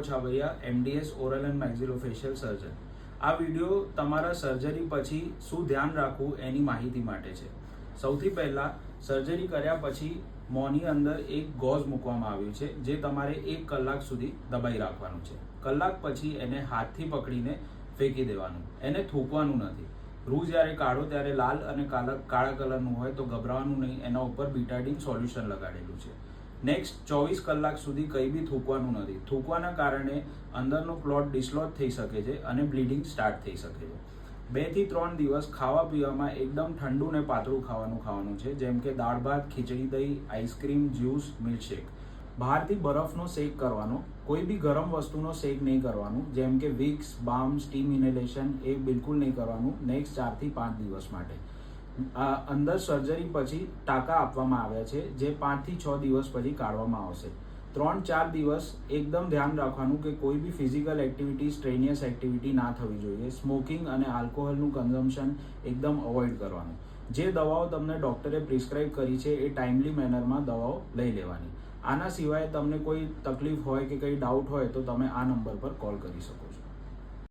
છાબરિયા, MDS oral and મેક્સિલોફેશિયલ સર્જન. આ video તમારા surgery પછી શું ધ્યાન રાખવું એની માહિતી માટે છે. સૌથી પહેલાં સર્જરી કર્યા પછી મોંની અંદર એક ગોઝ મૂકવામાં આવ્યું છે, જે તમારે 1 કલાક સુધી દબાઈ રાખવાનું છે. કલાક પછી એને હાથથી પકડીને ફેંકી દેવાનું, એને થૂંકવાનું નથી. રૂ જ્યારે કાઢો ત્યારે લાલ અને કાળા કલરનું હોય તો ગભરાવાનું નહીં, એના ઉપર બીટાડીન સોલ્યુશન લગાડેલું છે. નેક્સ્ટ 24 કલાક સુધી કંઈ બી થૂંકવાનું નથી. થૂંકવાના કારણે અંદરનો ક્લોટ ડિસ્લોજ થઈ શકે છે અને બ્લીડિંગ સ્ટાર્ટ થઈ શકે છે. 2 થી 3 દિવસ ખાવા પીવામાં એકદમ ઠંડુ ને પાતળું ખાવાનું છે, જેમ કે દાળ ભાત, ખીચડી, દહીં, આઈસ્ક્રીમ, જ્યુસ, મિલ્કશેક. બહારથી બરફનો શેક કરવાનો, કોઈ બી ગરમ વસ્તુનો શેક નહીં કરવાનું, જેમ કે વિક્સ, બામ, સ્ટીમ ઇન્હેલેશન એ બિલકુલ નહીં કરવાનું નેક્સ્ટ 4 થી 5 દિવસ માટે. અંદર સર્જરી પછી ટાંકા આપવામાં આવ્યા છે, જે 5 થી 6 દિવસ પછી કાઢવામાં આવશે. 3-4 દિવસ એકદમ ધ્યાન રાખવાનું કે કોઈ બી ફિઝિકલ એક્ટિવિટી, સ્ટ્રેનિયસ એક્ટિવિટી ના થવી જોઈએ. સ્મોકિંગ અને આલ્કોહોલનું કન્ઝમ્પશન એકદમ અવોઇડ કરવાનું. જે દવાઓ તમને ડૉક્ટરે પ્રિસ્ક્રાઇબ કરી છે એ ટાઈમલી મેનરમાં દવાઓ લઈ લેવાની. આના સિવાય તમને કોઈ તકલીફ હોય કે કંઈ ડાઉટ હોય તો તમે આ નંબર પર કોલ કરી શકો છો.